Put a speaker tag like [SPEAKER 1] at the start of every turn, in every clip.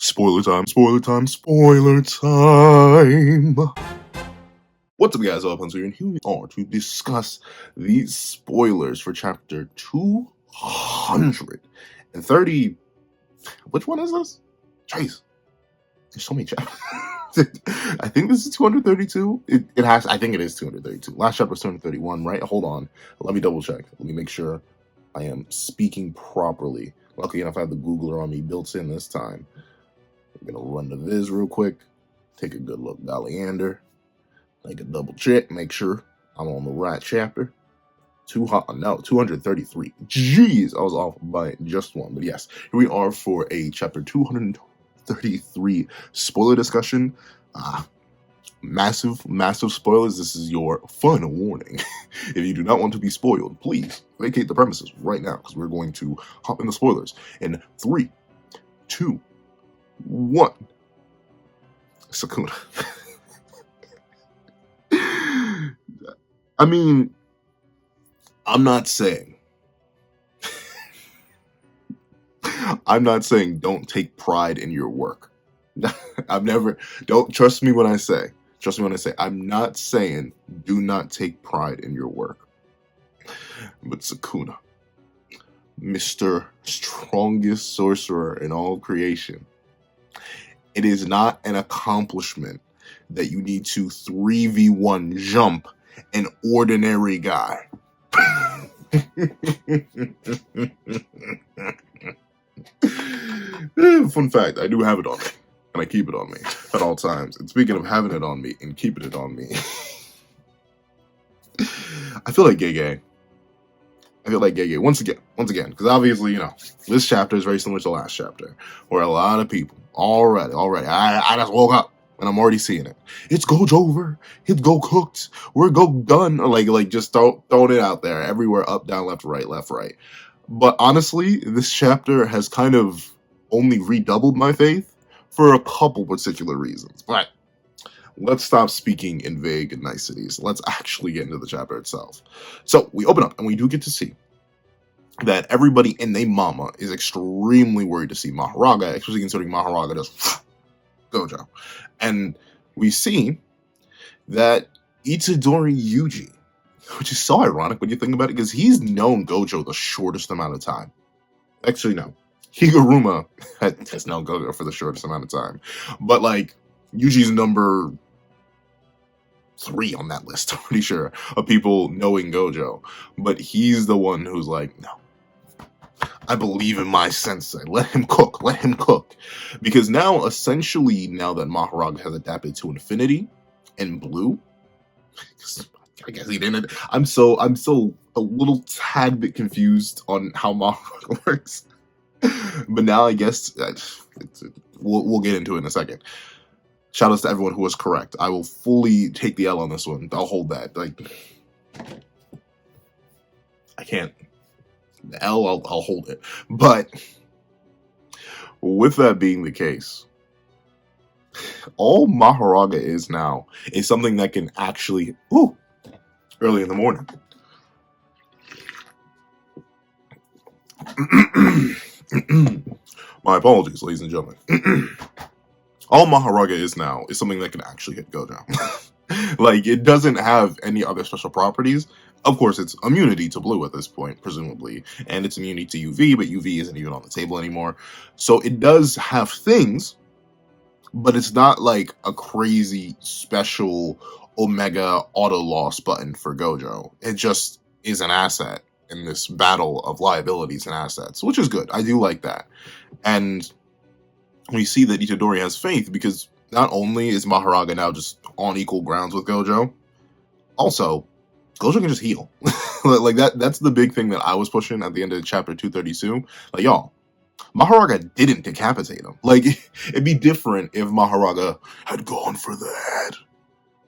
[SPEAKER 1] Spoiler time, spoiler time, spoiler time. What's up, guys? All here, and here we are to discuss these spoilers for chapter 230. Which one is this? Jeez, there's so many chapters. I think this is 232. I think it is 232. Last chapter was 231, right? Hold on. Let me double check. Let me make sure I am speaking properly. Lucky enough, I have the Googler on me built in this time. I'm gonna run the viz real quick, take a good look, Galleander, make a double check, make sure I'm on the right chapter. 233. Jeez, I was off by just one. But yes, here we are for a chapter 233 spoiler discussion. Massive spoilers. This is your fun warning. If you do not want to be spoiled, please vacate the premises right now, because we're going to hop in the spoilers in 3, 2, 1. Sukuna. I mean, I'm not saying don't take pride in your work. Don't trust me when I say, I'm not saying do not take pride in your work. But Sukuna, Mr. Strongest sorcerer in all creation, it is not an accomplishment that you need to 3v1 jump an ordinary guy. Fun fact, I do have it on me, and I keep it on me at all times. And speaking of having it on me and keeping it on me, I feel like gay. Once again, because obviously, this chapter is very similar to the last chapter, where a lot of people already, I just woke up and I'm already seeing it. It's Gojo over. It's Go cooked. We're Go done. Like just throwing it out there everywhere, up, down, left, right. But honestly, this chapter has kind of only redoubled my faith for a couple particular reasons. But let's stop speaking in vague niceties. Let's actually get into the chapter itself. So we open up and we do get to see that everybody in their mama is extremely worried to see Mahoraga, especially considering Mahoraga does Gojo. And we see that Itadori Yuji, which is so ironic when you think about it, because he's known Gojo the shortest amount of time. Actually, no. Higuruma has known Gojo for the shortest amount of time. But, Yuji's number 3 on that list, I'm pretty sure, of people knowing Gojo. But he's the one who's like, no, I believe in my sensei. Let him cook. Because now that Mahoraga has adapted to Infinity and Blue, I guess he didn't. I'm so a little tad bit confused on how Mahoraga works. But now I guess we'll get into it in a second. Shout outs to everyone who was correct. I will fully take the L on this one. I'll hold that. I can't. The L, I'll hold it. But with that being the case, all Mahoraga is now is something that can actually, early in the morning. My apologies, ladies and gentlemen. All Mahoraga is now is something that can actually hit Gojo. It doesn't have any other special properties. Of course, it's immunity to blue at this point, presumably, and it's immunity to UV, but UV isn't even on the table anymore. So it does have things, but it's not like a crazy special Omega auto loss button for Gojo. It just is an asset in this battle of liabilities and assets, which is good. I do like that. And we see that Itadori has faith, because not only is Mahoraga now just on equal grounds with Gojo, also, Gojo can just heal. That's the big thing that I was pushing at the end of chapter 232. Y'all, Mahoraga didn't decapitate him. It'd be different if Mahoraga had gone for the head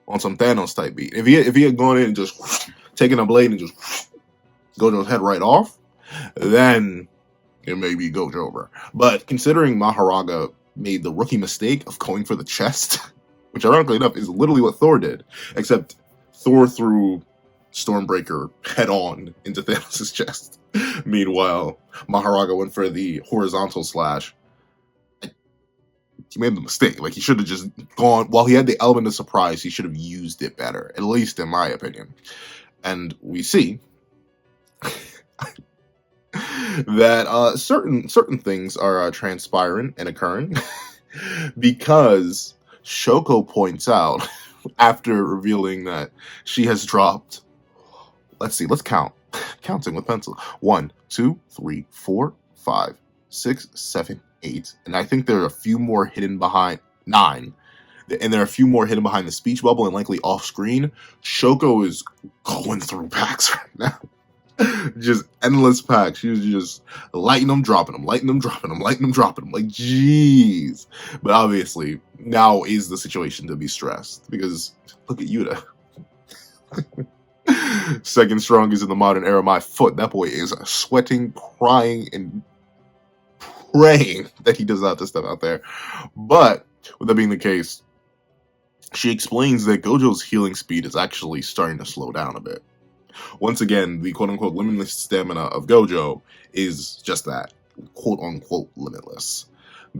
[SPEAKER 1] on some Thanos type beat. If he had gone in and just taken a blade and just Gojo's head right off, then it may be Gojo over. But considering Mahoraga made the rookie mistake of going for the chest, which ironically enough is literally what Thor did, except Thor threw Stormbreaker head on into Thanos' chest. Meanwhile, Mahoraga went for the horizontal slash. he made the mistake. Like, he should have just gone, while he had the element of surprise, he should have used it better, at least in my opinion. And we see that certain things are transpiring and occurring because Shoko points out after revealing that she has dropped, let's count. Counting with pencil. 1, 2, 3, 4, 5, 6, 7, 8. And I think there are a few more hidden behind 9. And there are a few more hidden behind the speech bubble and likely off screen. Shoko is going through packs right now. Just endless packs. She was just lighting them, dropping them, lighting them, dropping them, lighting them, dropping them. Like, jeez. But obviously, now is the situation to be stressed. Because look at Yuta. Second strongest in the modern era. My foot. That boy is sweating, crying, and praying that he does not have to step out there. But with that being the case, she explains that Gojo's healing speed is actually starting to slow down a bit. Once again, the quote-unquote limitless stamina of Gojo is just that, quote-unquote limitless,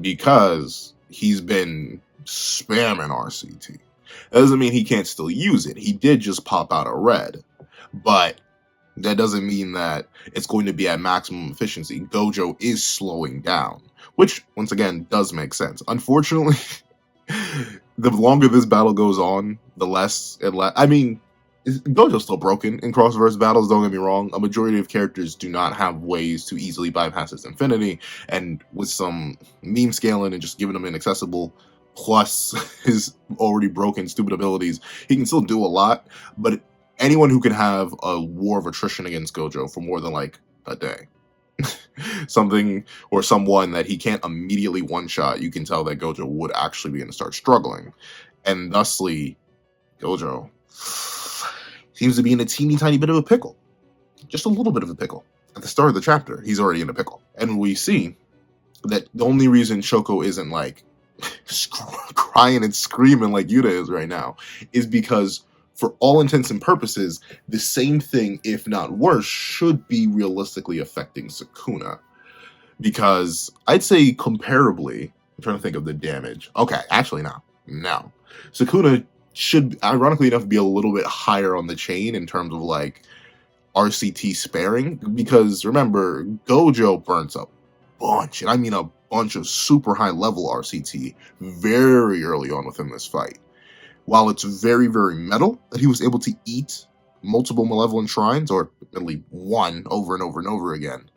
[SPEAKER 1] because he's been spamming RCT. That doesn't mean he can't still use it. He did just pop out a red, but that doesn't mean that it's going to be at maximum efficiency. Gojo is slowing down, which, once again, does make sense. Unfortunately, the longer this battle goes on, the less I mean, Gojo's still broken in cross-verse battles, don't get me wrong. A majority of characters do not have ways to easily bypass his infinity, and with some meme scaling and just giving him inaccessible, plus his already broken stupid abilities, he can still do a lot. But anyone who can have a war of attrition against Gojo for more than like a day, something or someone that he can't immediately one-shot, you can tell that Gojo would actually begin to start struggling. And thusly, Gojo seems to be in a teeny tiny bit of a pickle. Just a little bit of a pickle. At the start of the chapter, he's already in a pickle. And we see that the only reason Shoko isn't like crying and screaming like Yuta is right now is because, for all intents and purposes, the same thing, if not worse, should be realistically affecting Sukuna. Because I'd say comparably, I'm trying to think of the damage. Okay, actually no. Sukuna should, ironically enough, be a little bit higher on the chain in terms of like RCT sparing, because remember, Gojo burns a bunch, and I mean a bunch of super high level RCT very early on within this fight. While it's very, very metal that he was able to eat multiple malevolent shrines, or at least one over and over and over again,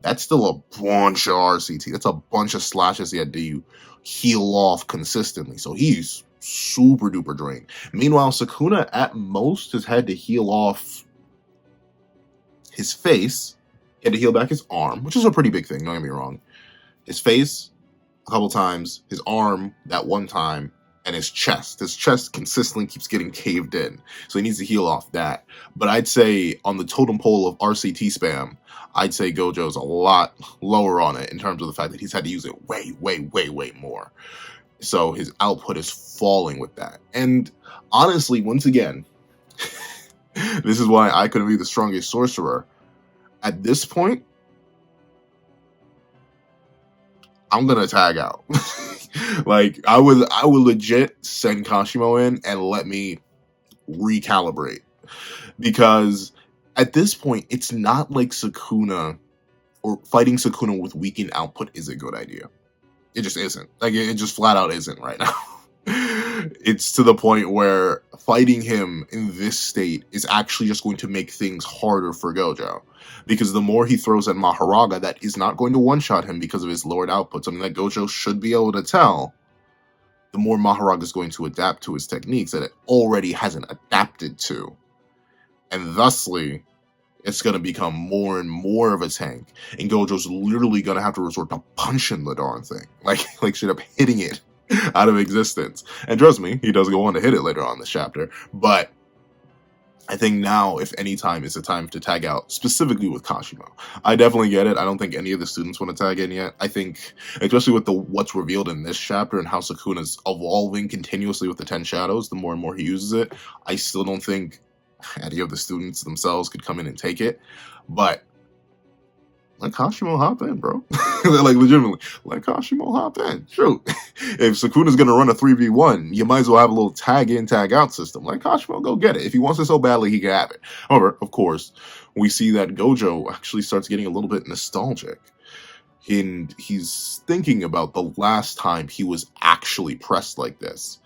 [SPEAKER 1] that's still a bunch of RCT. That's a bunch of slashes he had to heal off consistently. So he's super duper drained. Meanwhile, Sukuna at most has had to heal off his face. He had to heal back his arm, which is a pretty big thing, don't get me wrong. His face a couple times, his arm that one time, and his chest. His chest consistently keeps getting caved in, so he needs to heal off that. But I'd say on the totem pole of RCT spam, I'd say Gojo's a lot lower on it in terms of the fact that he's had to use it way more. So his output is falling with that. And honestly, once again, this is why I couldn't be the strongest sorcerer. At this point, I'm gonna tag out. Like, I would legit send Kashimo in and let me recalibrate. Because at this point, it's not like Sukuna, or fighting Sukuna with weakened output is a good idea. It just isn't. Like, it just flat out isn't right now. It's to the point where fighting him in this state is actually just going to make things harder for Gojo. Because the more he throws at Mahoraga, that is not going to one-shot him because of his lowered output, something that Gojo should be able to tell, the more Mahoraga is going to adapt to his techniques that it already hasn't adapted to. And thusly, it's going to become more and more of a tank. And Gojo's literally going to have to resort to punching the darn thing. Like straight up hitting it out of existence. And trust me, he does go on to hit it later on in this chapter. But I think now, if any time, is the time to tag out, specifically with Kashimo. I definitely get it. I don't think any of the students want to tag in yet. I think, especially with what's revealed in this chapter and how Sukuna's evolving continuously with the 10 Shadows, the more and more he uses it, I still don't think any of the students themselves could come in and take it. But let Kashimo hop in, bro. Like, legitimately, let Kashimo hop in. Shoot. If Sukuna's going to run a 3v1, you might as well have a little tag in, tag out system. Let Kashimo go get it. If he wants it so badly, he can have it. However, of course, we see that Gojo actually starts getting a little bit nostalgic. And he's thinking about the last time he was actually pressed like this.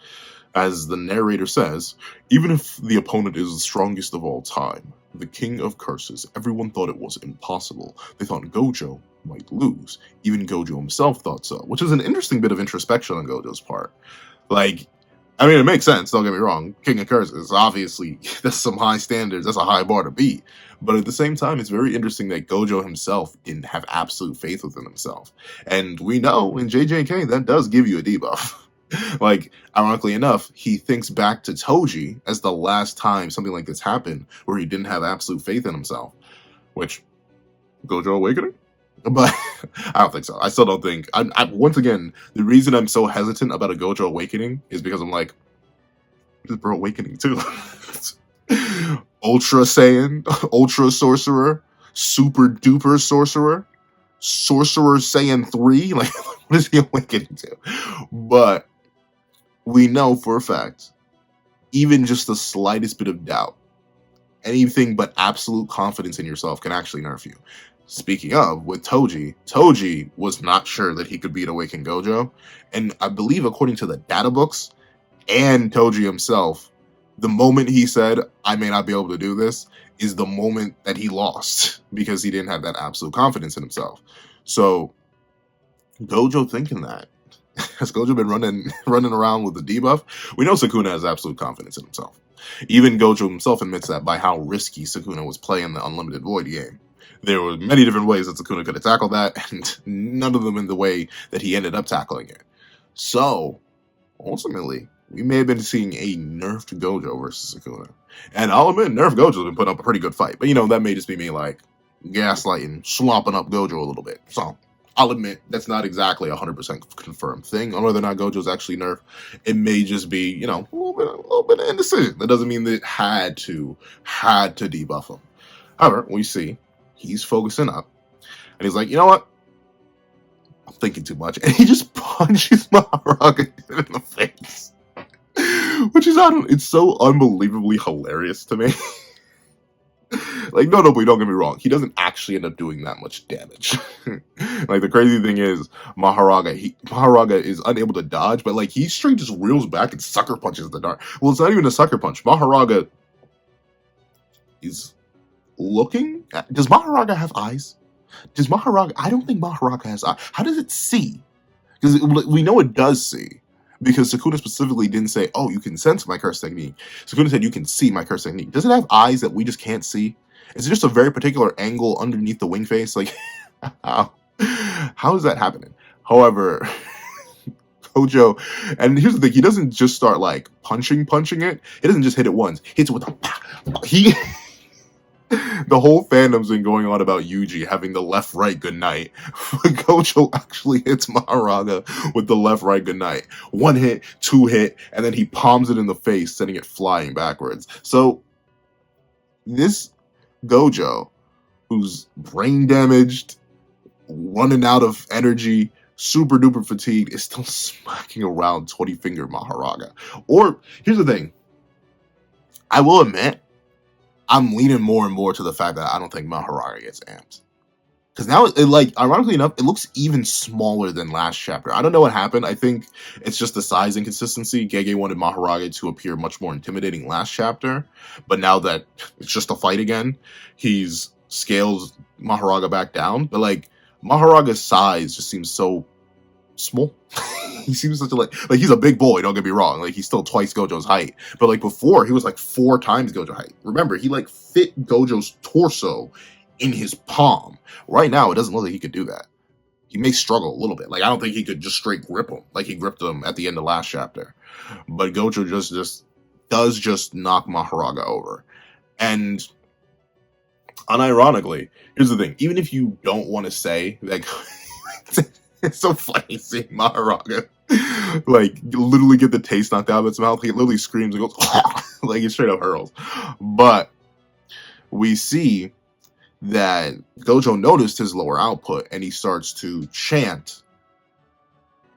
[SPEAKER 1] As the narrator says, even if the opponent is the strongest of all time, the king of curses, everyone thought it was impossible. They thought Gojo might lose. Even Gojo himself thought so, which is an interesting bit of introspection on Gojo's part. Like, I mean, it makes sense, don't get me wrong. King of curses, obviously, that's some high standards, that's a high bar to beat. But at the same time, it's very interesting that Gojo himself didn't have absolute faith within himself. And we know in JJK, that does give you a debuff. Like, ironically enough, he thinks back to Toji as the last time something like this happened, where he didn't have absolute faith in himself. Which, Gojo Awakening? But I don't think so. I still don't think. Once again, the reason I'm so hesitant about a Gojo Awakening is because I'm like, this bro awakening too. Ultra Saiyan, Ultra Sorcerer, Super Duper Sorcerer, Sorcerer Saiyan 3. Like, what is he awakening to? But we know for a fact, even just the slightest bit of doubt, anything but absolute confidence in yourself can actually nerf you. Speaking of, with Toji was not sure that he could beat Awakened Gojo. And I believe, according to the data books and Toji himself, the moment he said, I may not be able to do this, is the moment that he lost, because he didn't have that absolute confidence in himself. So, Gojo thinking that. Has Gojo been running around with the debuff? We know Sukuna has absolute confidence in himself. Even Gojo himself admits that by how risky Sukuna was playing the Unlimited Void game. There were many different ways that Sukuna could have tackled that, and none of them in the way that he ended up tackling it. So, ultimately, we may have been seeing a nerfed Gojo versus Sukuna. And I'll admit, nerfed Gojo's been putting up a pretty good fight. But, that may just be me, like, gaslighting, slopping up Gojo a little bit. So, I'll admit, that's not exactly a 100% confirmed thing on whether or not Gojo's actually nerfed. It may just be, a little bit of indecision. That doesn't mean that it had to debuff him. However, we see he's focusing up, and he's like, you know what? I'm thinking too much. And he just punches Mahoraga in the face. Which is, it's so unbelievably hilarious to me. Like, no, but don't get me wrong. He doesn't actually end up doing that much damage. Like, the crazy thing is, Mahoraga is unable to dodge, but, like, he straight just reels back and sucker punches the dart. Well, it's not even a sucker punch. Mahoraga is looking at... Does Mahoraga have eyes? I don't think Mahoraga has eyes. How does it see? Because we know it does see. Because Sukuna specifically didn't say, oh, you can sense my curse technique. Sukuna said you can see my curse technique. Does it have eyes that we just can't see? Is it just a very particular angle underneath the wing face? Like, how is that happening? However, Gojo, and here's the thing, he doesn't just start, like, punching it. He doesn't just hit it once. He hits it with a... The whole fandom's been going on about Yuji having the left-right goodnight. Gojo actually hits Mahoraga with the left-right goodnight. 1 hit, 2 hit, and then he palms it in the face, sending it flying backwards. So, this Gojo, who's brain damaged, running out of energy, super duper fatigued, is still smacking around 20-finger Mahoraga. Or, here's the thing. I will admit, I'm leaning more and more to the fact that I don't think Mahoraga gets amped. Because now, ironically enough, it looks even smaller than last chapter. I don't know what happened. I think it's just the size inconsistency. Gege wanted Mahoraga to appear much more intimidating last chapter. But now that it's just a fight again, he's scaled Mahoraga back down. But, like, Mahoraga's size just seems so small. He seems such a, he's a big boy, don't get me wrong. Like, he's still twice Gojo's height. But, like, before, he was, 4 times Gojo's height. Remember, he, fit Gojo's torso in his palm. Right now, it doesn't look like he could do that. He may struggle a little bit. I don't think he could just straight grip him like he gripped him at the end of last chapter. But Gojo does knock Mahoraga over. And, unironically, here's the thing. Even if you don't want to say that... It's so funny seeing Mahoraga, literally get the taste knocked out of its mouth. He literally screams and goes, he straight up hurls. But we see that Gojo noticed his lower output, and he starts to chant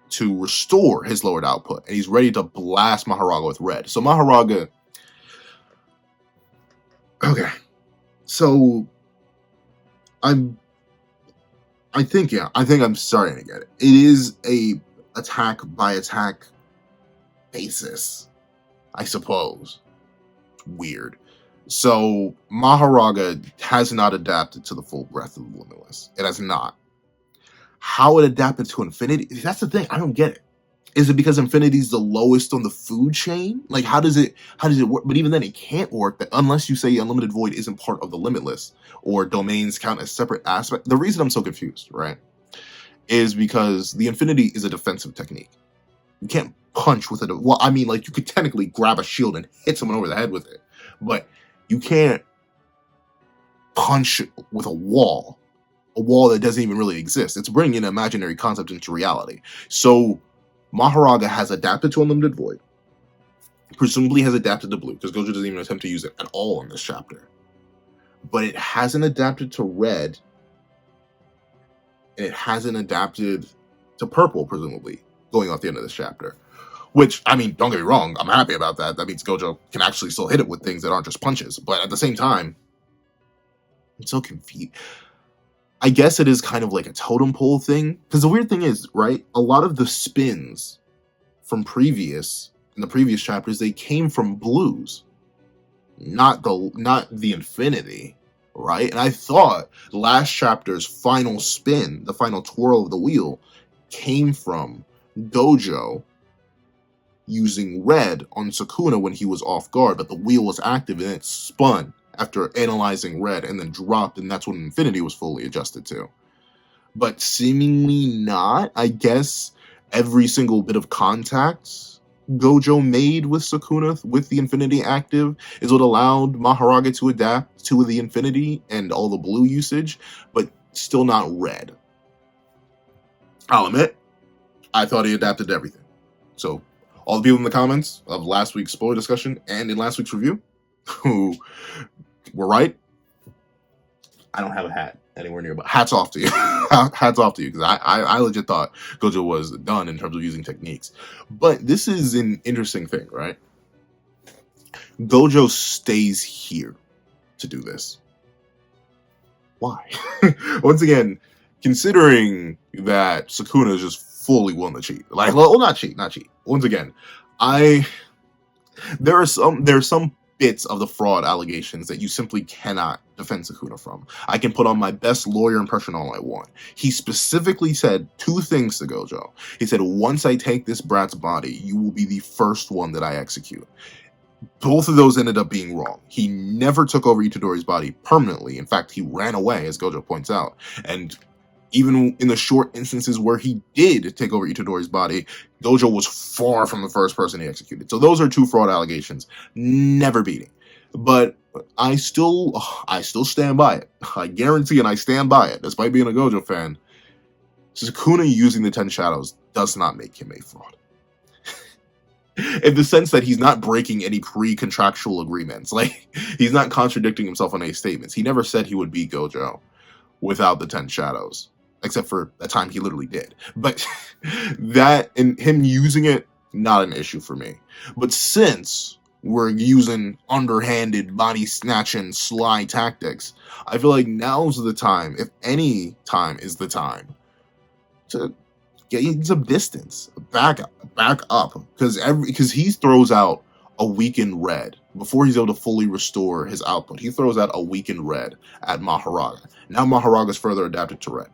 [SPEAKER 1] to restore his lowered output, and he's ready to blast Mahoraga with red. So Mahoraga, okay, so I think I'm starting to get it. It is a attack by attack basis, I suppose. Weird. So Mahoraga has not adapted to the full breadth of Limitless. It has not. How it adapted to Infinity, that's the thing. I don't get it. Is it because Infinity is the lowest on the food chain? Like, how does it work? But even then, it can't work unless you say Unlimited Void isn't part of the Limitless, or domains count as separate aspects. The reason I'm so confused, right, is because the Infinity is a defensive technique. You can't punch with it. Well, I mean, like, you could technically grab a shield and hit someone over the head with it, but you can't punch with a wall that doesn't even really exist. It's bringing an imaginary concept into reality. So Mahoraga has adapted to Unlimited Void, presumably has adapted to blue, because Gojo doesn't even attempt to use it at all in this chapter. But it hasn't adapted to red, and it hasn't adapted to purple, presumably, going off the end of this chapter. Which, I mean, don't get me wrong, I'm happy about that. That means Gojo can actually still hit it with things that aren't just punches. But at the same time, I'm so confused. I guess it is kind of like a totem pole thing. Because the weird thing is, right, a lot of the spins from in the previous chapters, they came from blues. Not the Infinity, right? And I thought last chapter's final spin, the final twirl of the wheel, came from Gojo using red on Sukuna when he was off guard, but the wheel was active and it spun after analyzing red and then dropped, and that's when Infinity was fully adjusted to. But seemingly not. I guess every single bit of contact Gojo made with Sukuna with the Infinity active is what allowed Mahoraga to adapt to the Infinity and all the blue usage, but still not red. I'll admit, I thought he adapted to everything. So all the people in the comments of last week's spoiler discussion and in last week's review who were right, I don't have a hat anywhere near, but hats off to you. Hats off to you, because I legit thought Gojo was done in terms of using techniques. But this is an interesting thing, right? Gojo stays here to do this. Why? Once again, considering that Sukuna is just fully willing to cheat. Like, well, not cheat. Once again, there are some bits of the fraud allegations that you simply cannot defend Sukuna from. I can put on my best lawyer impression all I want. He specifically said two things to Gojo. He said, once I take this brat's body, you will be the first one that I execute. Both of those ended up being wrong. He never took over Itadori's body permanently. In fact, he ran away, as Gojo points out. And even in the short instances where he did take over Itadori's body, Gojo was far from the first person he executed. So those are two fraud allegations. Never beating. But I still stand by it. I guarantee and I stand by it, despite being a Gojo fan. Sukuna using the 10 Shadows does not make him a fraud. In the sense that he's not breaking any pre-contractual agreements. Like, he's not contradicting himself on any statements. He never said he would be Gojo without the 10 Shadows. Except for a time he literally did. But that, and him using it, not an issue for me. But since we're using underhanded, body-snatching, sly tactics, I feel like now's the time, if any time is the time, to get some distance. Back up. Because he throws out a weakened red. Before he's able to fully restore his output, he throws out a weakened red at Mahoraga. Now Mahoraga's further adapted to red.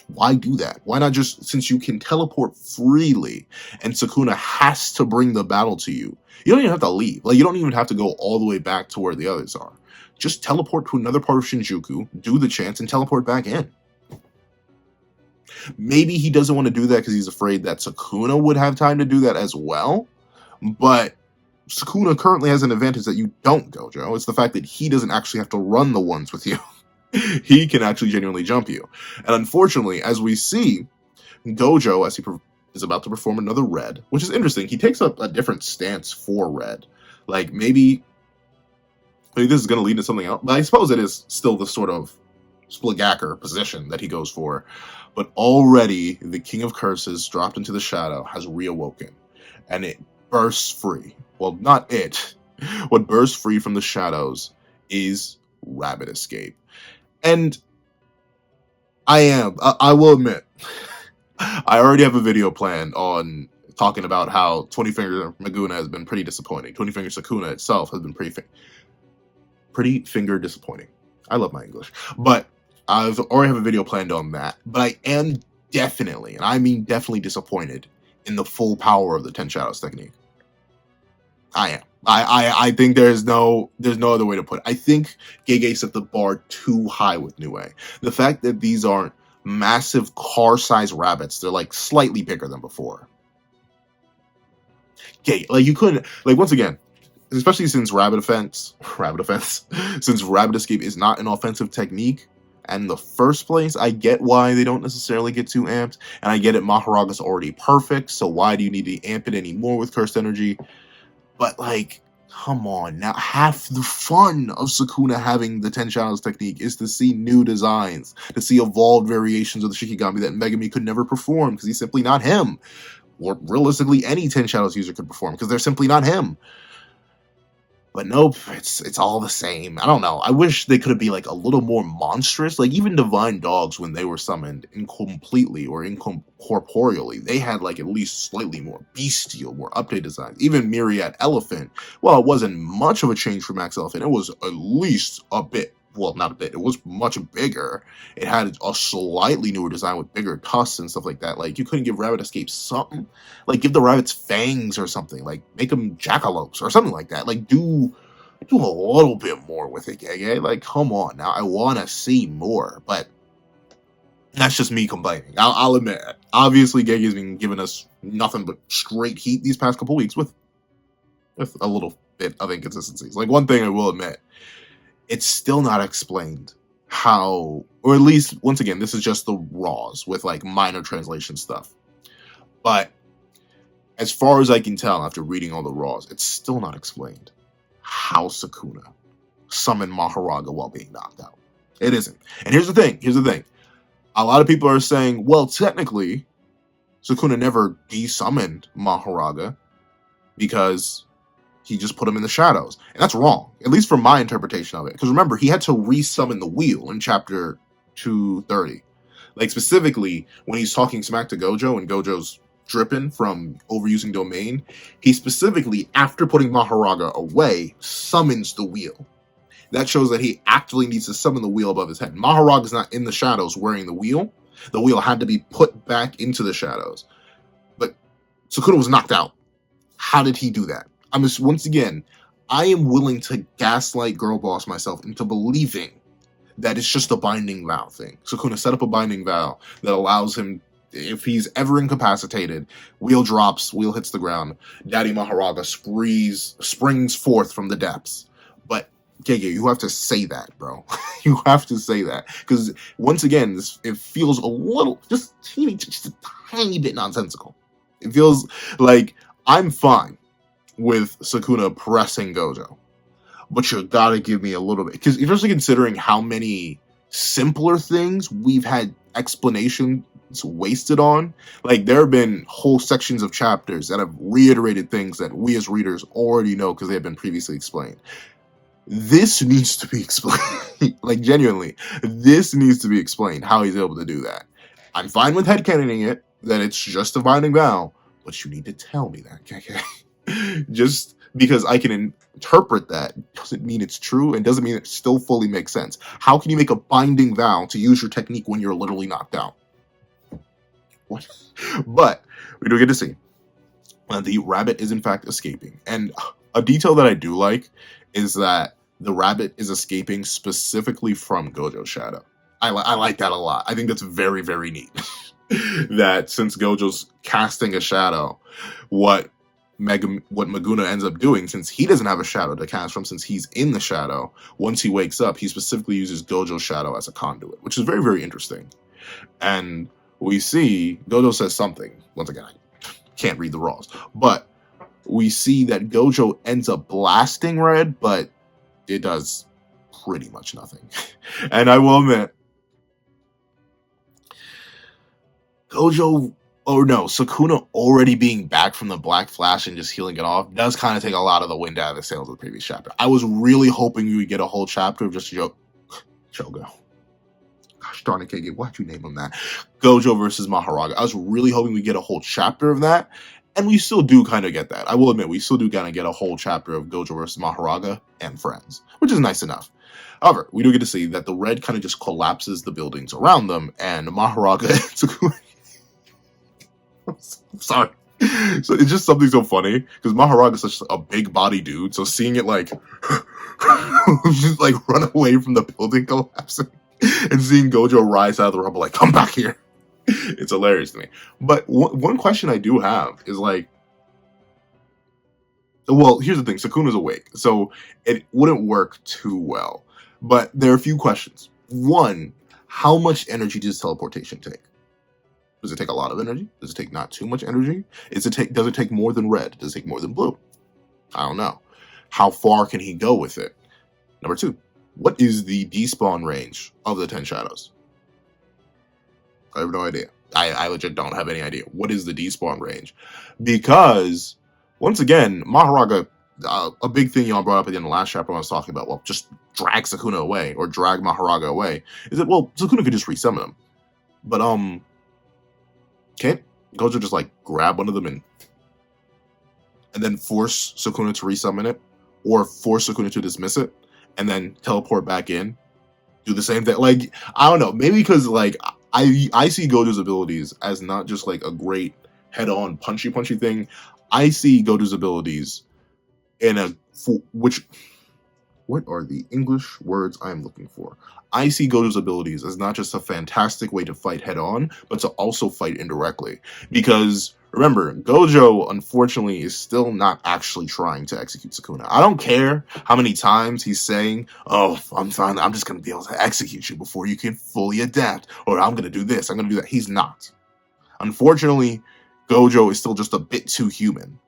[SPEAKER 1] Why do that? Why not just, since you can teleport freely and Sukuna has to bring the battle to you, you don't even have to leave. Like, you don't even have to go all the way back to where the others are. Just teleport to another part of Shinjuku, do the chants, and teleport back in. Maybe he doesn't want to do that because he's afraid that Sukuna would have time to do that as well. But Sukuna currently has an advantage that you don't, Gojo. It's the fact that he doesn't actually have to run the ones with you. He can actually genuinely jump you. And unfortunately, as we see, Gojo, as he is about to perform another red, which is interesting, he takes up a different stance for red. Like, maybe this is going to lead to something else, but I suppose it is still the sort of Spligacker position that he goes for. But already the King of Curses dropped into the shadow has reawoken, and it bursts free. Well, not it. What bursts free from the shadows is Rabbit Escape. And I will admit, I already have a video planned on talking about how 20 Finger Maguna has been pretty disappointing. 20 Finger Sukuna itself has been pretty finger disappointing. I love my English. But I've already have a video planned on that. But I am definitely, and I mean definitely, disappointed in the full power of the 10 Shadows technique. I am. I think there's no other way to put it. I think Gege set the bar too high with Nue. The fact that these aren't massive car-sized rabbits, they're like slightly bigger than before. Gege, like you couldn't, like once again, especially since Rabbit Escape is not an offensive technique. And in the first place, I get why they don't necessarily get too amped, and I get it. Mahoraga's already perfect, so why do you need to amp it anymore with Cursed Energy? But, like, come on. Now, half the fun of Sukuna having the 10 Shadows technique is to see new designs, to see evolved variations of the Shikigami that Megami could never perform, because he's simply not him. Or, realistically, any 10 Shadows user could perform, because they're simply not him. But nope, it's all the same. I don't know. I wish they could be, like, a little more monstrous. Like, even Divine Dogs, when they were summoned incompletely or incorporeally, they had, like, at least slightly more bestial, more updated designs. Even Myriad Elephant, well, it wasn't much of a change for Max Elephant. It was at least a bit, well, not a bit, it was much bigger. It had a slightly newer design with bigger tusks and stuff like that. Like, you couldn't give Rabbit Escape something? Like, give the rabbits fangs or something. Like, make them jackalopes or something like that. Like, do a little bit more with it, Gege. Like, come on. Now, I want to see more, but that's just me complaining. I'll admit it. Obviously, Gege's been giving us nothing but straight heat these past couple weeks with a little bit of inconsistencies. Like, one thing I will admit, it's still not explained how, or at least, once again, this is just the raws with, like, minor translation stuff. But as far as I can tell after reading all the raws, it's still not explained how Sukuna summoned Mahoraga while being knocked out. It isn't. And here's the thing. A lot of people are saying, well, technically, Sukuna never de-summoned Mahoraga because he just put him in the shadows. And that's wrong, at least from my interpretation of it. Because remember, he had to re-summon the wheel in chapter 230. Like, specifically, when he's talking smack to Gojo and Gojo's dripping from overusing domain, he specifically, after putting Mahoraga away, summons the wheel. That shows that he actually needs to summon the wheel above his head. Mahoraga's not in the shadows wearing the wheel. The wheel had to be put back into the shadows. But Sukuna was knocked out. How did he do that? I'm just, once again, I am willing to gaslight Girl Boss myself into believing that it's just a binding vow thing. Sukuna set up a binding vow that allows him, if he's ever incapacitated, wheel drops, wheel hits the ground, Daddy Mahoraga springs forth from the depths. But, Gege, you have to say that, bro. You have to say that. Because, once again, it feels a little, just a tiny bit nonsensical. It feels like I'm fine with Sukuna pressing Gojo, but you gotta give me a little bit, because especially considering how many simpler things we've had explanations wasted on. Like, there have been whole sections of chapters that have reiterated things that we as readers already know because they have been previously explained. This needs to be explained. Like, genuinely, this needs to be explained how he's able to do that. I'm fine with headcanoning it, that it's just a binding vow, but you need to tell me that, okay? Just because I can interpret that doesn't mean it's true, and doesn't mean it still fully makes sense. How can you make a binding vow to use your technique when you're literally knocked out? What? But we do get to see the rabbit is in fact escaping. And a detail that I do like is that the rabbit is escaping specifically from Gojo's shadow. I like that a lot. I think that's very, very neat. That since Gojo's casting a shadow, what Maguna ends up doing, since he doesn't have a shadow to cast from, since he's in the shadow, once he wakes up, he specifically uses Gojo's shadow as a conduit, which is very, very interesting. And we see Gojo says something. Once again, I can't read the raws, but we see that Gojo ends up blasting Red, but it does pretty much nothing. And I will admit, Gojo, or no, Sukuna already being back from the Black Flash and just healing it off does kind of take a lot of the wind out of the sails of the previous chapter. I was really hoping we would get a whole chapter of just Chogo. Gosh darn it, KG, why'd you name him that? Gojo versus Mahoraga. I was really hoping we get a whole chapter of that, and we still do kind of get that. I will admit, we still do kind of get a whole chapter of Gojo versus Mahoraga and friends, which is nice enough. However, we do get to see that the red kind of just collapses the buildings around them, and Mahoraga sorry. So it's just something so funny, because Mahoraga is such a big body dude, so seeing it like just like run away from the building collapsing and seeing Gojo rise out of the rubble like, come back here. It's hilarious to me. But one question I do have is like, well, here's the thing. Sukuna's awake, so it wouldn't work too well. But there are a few questions. One, how much energy does teleportation take? Does it take a lot of energy? Does it take not too much energy? Does it take more than red? Does it take more than blue? I don't know. How far can he go with it? Number two, what is the despawn range of the 10 shadows? I have no idea. I legit don't have any idea. What is the despawn range? Because, once again, Mahoraga, a big thing y'all brought up at the end of the last chapter when I was talking about, well, just drag Sukuna away, or drag Mahoraga away, is that, well, Sukuna could just resummon him. But, can't Gojo just, like, grab one of them and then force Sukuna to resummon it? Or force Sukuna to dismiss it? And then teleport back in? Do the same thing? Like, I don't know. Maybe because, like, I see Gojo's abilities as not just, like, a great head-on punchy thing. I see Gojo's abilities in what are the English words I'm looking for? I see Gojo's abilities as not just a fantastic way to fight head-on, but to also fight indirectly. Because, remember, Gojo, unfortunately, is still not actually trying to execute Sukuna. I don't care how many times he's saying, oh, I'm just going to be able to execute you before you can fully adapt, or I'm going to do this, I'm going to do that. He's not. Unfortunately, Gojo is still just a bit too human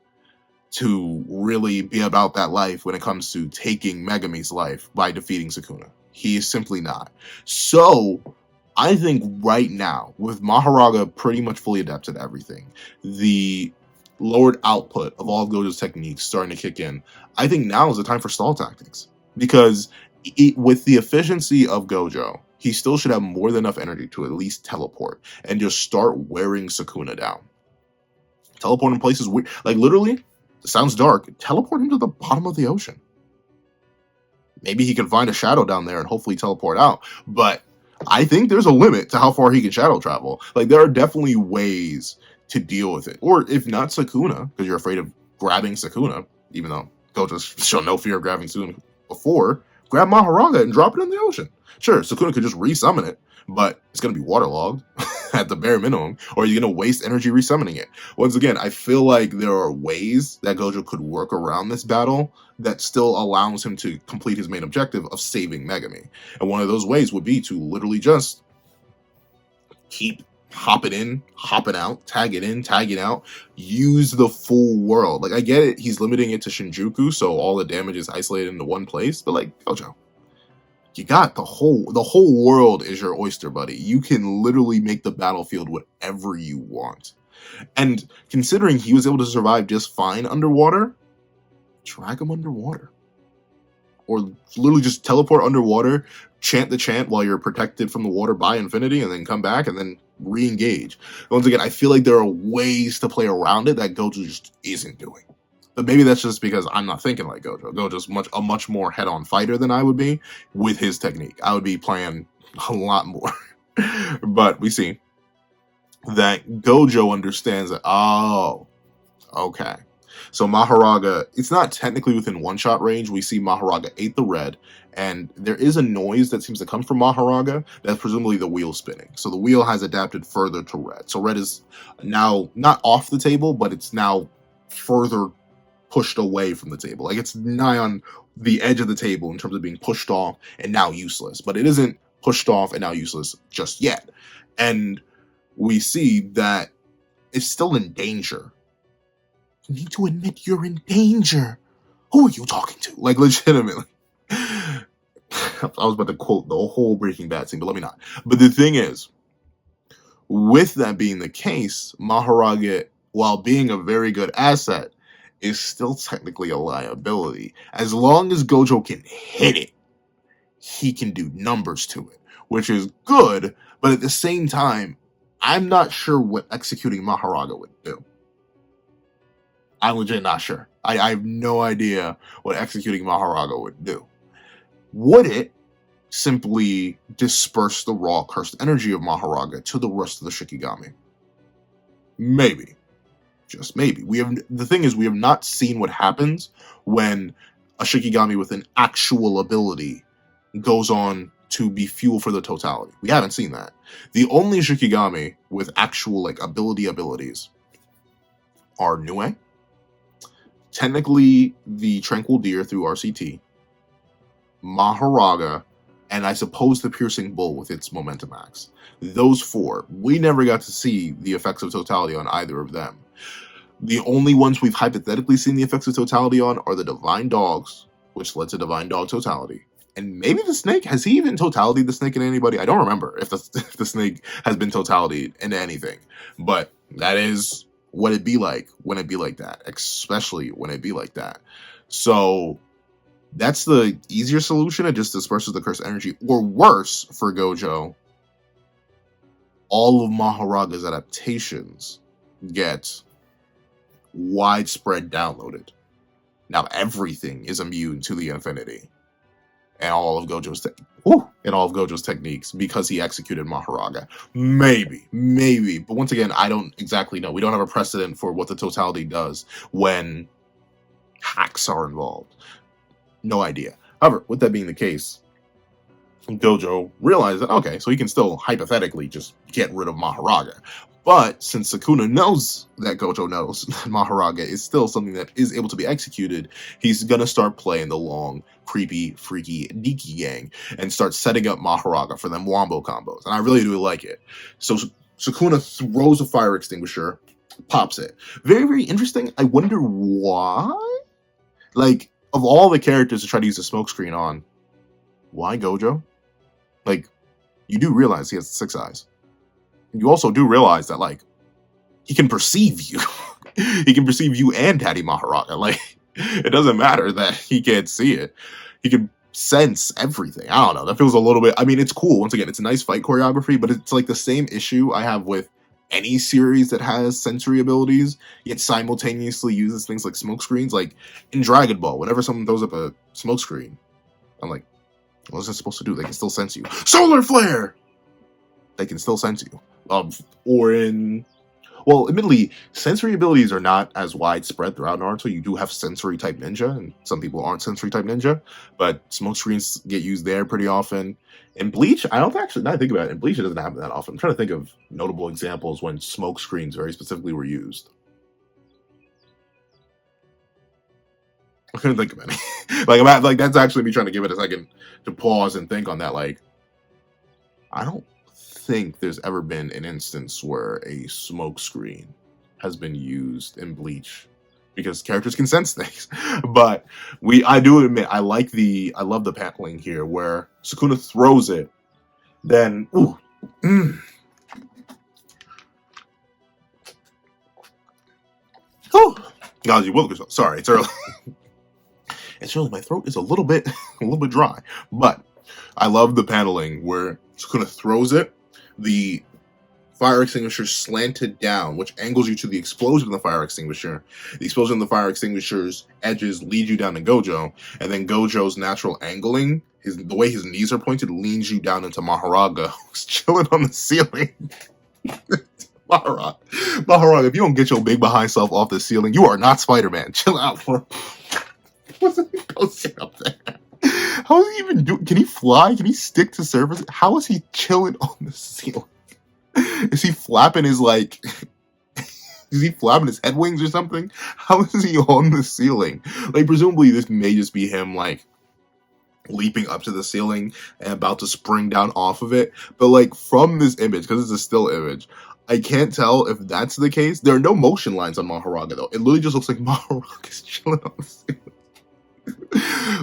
[SPEAKER 1] to really be about that life when it comes to taking Megumi's life by defeating Sukuna. He is simply not. So, I think right now, with Mahoraga pretty much fully adapted to everything, the lowered output of all of Gojo's techniques starting to kick in, I think now is the time for stall tactics. Because with the efficiency of Gojo, he still should have more than enough energy to at least teleport and just start wearing Sukuna down. Teleport in places weird. Like, literally, it sounds dark, teleport him to the bottom of the ocean. Maybe he can find a shadow down there and hopefully teleport out. But I think there's a limit to how far he can shadow travel. Like, there are definitely ways to deal with it. Or if not Sukuna, because you're afraid of grabbing Sukuna, even though Gojo's shown no fear of grabbing Sukuna before, grab Mahoraga and drop it in the ocean. Sure, Sukuna could just resummon it, but it's going to be waterlogged at the bare minimum, or you're going to waste energy resummoning it. Once again, I feel like there are ways that Gojo could work around this battle that still allows him to complete his main objective of saving Megumi. And one of those ways would be to literally just keep hopping in, hopping out, tagging in, tagging out, use the full world. Like, I get it, he's limiting it to Shinjuku, so all the damage is isolated into one place, but like, Gojo, you got the whole world is your oyster, buddy. You can literally make the battlefield whatever you want. And considering he was able to survive just fine underwater, drag him underwater. Or literally just teleport underwater, chant the chant while you're protected from the water by infinity, and then come back and then re-engage. Once again, I feel like there are ways to play around it that Gojo just isn't doing. But maybe that's just because I'm not thinking like Gojo. Gojo's a much more head-on fighter than I would be with his technique. I would be playing a lot more. But we see that Gojo understands that, oh, okay. So Mahoraga, it's not technically within one-shot range. We see Mahoraga ate the red, and there is a noise that seems to come from Mahoraga. That's presumably the wheel spinning. So the wheel has adapted further to red. So red is now not off the table, but it's now further pushed away from the table. Like, it's nigh on the edge of the table in terms of being pushed off and now useless. But it isn't pushed off and now useless just yet. And we see that it's still in danger. You need to admit you're in danger. Who are you talking to? Like, legitimately. I was about to quote the whole Breaking Bad scene, but let me not. But the thing is, With that being the case, Mahoraga, while being a very good asset, is still technically a liability. As long as Gojo can hit it, he can do numbers to it, which is good, but at the same time, I'm not sure what executing Mahoraga would do. I'm legit not sure. I have no idea what executing Mahoraga would do. Would it simply disperse the raw cursed energy of Mahoraga to the rest of the Shikigami? Maybe. Just maybe. The thing is, we have not seen what happens when a Shikigami with an actual ability goes on to be fuel for the totality. We haven't seen that. The only Shikigami with actual abilities are Nue, technically the Tranquil Deer through RCT, Mahoraga, and I suppose the Piercing Bull with its Momentum Axe. Those four. We never got to see the effects of totality on either of them. The only ones we've hypothetically seen the effects of totality on are the Divine Dogs, which led to Divine Dog Totality. And maybe the Snake. Has he even totality the Snake in anybody? I don't remember if the Snake has been totality into anything. But that is what it'd be like when it be like that. Especially when it be like that. So that's the easier solution. It just disperses the cursed energy. Or worse, for Gojo, all of Mahoraga's adaptations get widespread downloaded. Now everything is immune to the infinity. And all of Gojo's techniques because he executed Mahoraga. Maybe. But once again, I don't exactly know. We don't have a precedent for what the totality does when hacks are involved. No idea. However, with that being the case, Gojo realized that, okay, so he can still hypothetically just get rid of Mahoraga. But since Sukuna knows that Gojo knows that Mahoraga is still something that is able to be executed, he's going to start playing the long, creepy, freaky Nikki gang and start setting up Mahoraga for them wombo combos. And I really do like it. So Sukuna throws a fire extinguisher, pops it. Very, very interesting. I wonder why? Like, of all the characters to try to use a smokescreen on, why Gojo? Like, you do realize he has 6 eyes. You also do realize that, like, he can perceive you. He can perceive you and Daddy Mahoraga. Like, it doesn't matter that he can't see it. He can sense everything. I don't know. That feels a little bit... I mean, it's cool. Once again, it's a nice fight choreography, but it's like the same issue I have with any series that has sensory abilities, yet simultaneously uses things like smoke screens. Like, in Dragon Ball, whenever someone throws up a smoke screen, I'm like, what is that supposed to do? They can still sense you. Solar Flare! They can still sense you. Or in... Well, admittedly, sensory abilities are not as widespread throughout Naruto. You do have sensory-type ninja, and some people aren't sensory-type ninja, but smoke screens get used there pretty often. In Bleach, I don't actually, now I think about it, in Bleach it doesn't happen that often. I'm trying to think of notable examples when smoke screens very specifically were used. I couldn't think of any. like that's actually me trying to give it a second to pause and think on that. Like, I don't think there's ever been an instance where a smoke screen has been used in Bleach because characters can sense things. But I do admit I love the paneling here where Sukuna throws it, then God, you will. Sorry, it's early. It's early. My throat is a little bit dry, but I love the paneling where Sukuna throws it. The fire extinguisher slanted down, which angles you to the explosion of the fire extinguisher. The explosion of the fire extinguisher's edges lead you down to Gojo, and then Gojo's natural angling, the way his knees are pointed, leans you down into Mahoraga, who's chilling on the ceiling. Mahoraga, if you don't get your big behind self off the ceiling, you are not Spider-Man. Chill out for... What's he posting up there? How is he even doing? Can he fly? Can he stick to surface? How is he chilling on the ceiling? Is he flapping his is he flapping his head wings or something? How is he on the ceiling? Like, presumably this may just be him, like, leaping up to the ceiling and about to spring down off of it. But, like, from this image, because it's a still image, I can't tell if that's the case. There are no motion lines on Mahoraga, though. It literally just looks like Mahoraga's chilling on the ceiling.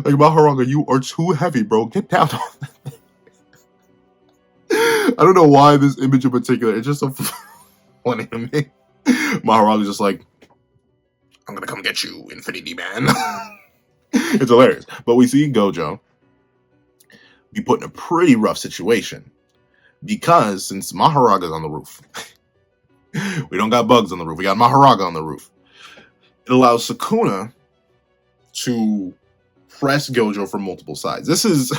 [SPEAKER 1] Like, Mahoraga, you are too heavy, bro. Get down on that. I don't know why this image in particular, it's just so funny to me. Maharaga's just like, I'm gonna come get you, Infinity Man. It's hilarious. But we see Gojo be put in a pretty rough situation. Because since Maharaga's on the roof, we don't got bugs on the roof, we got Mahoraga on the roof. It allows Sukuna to press Gojo from multiple sides. This is,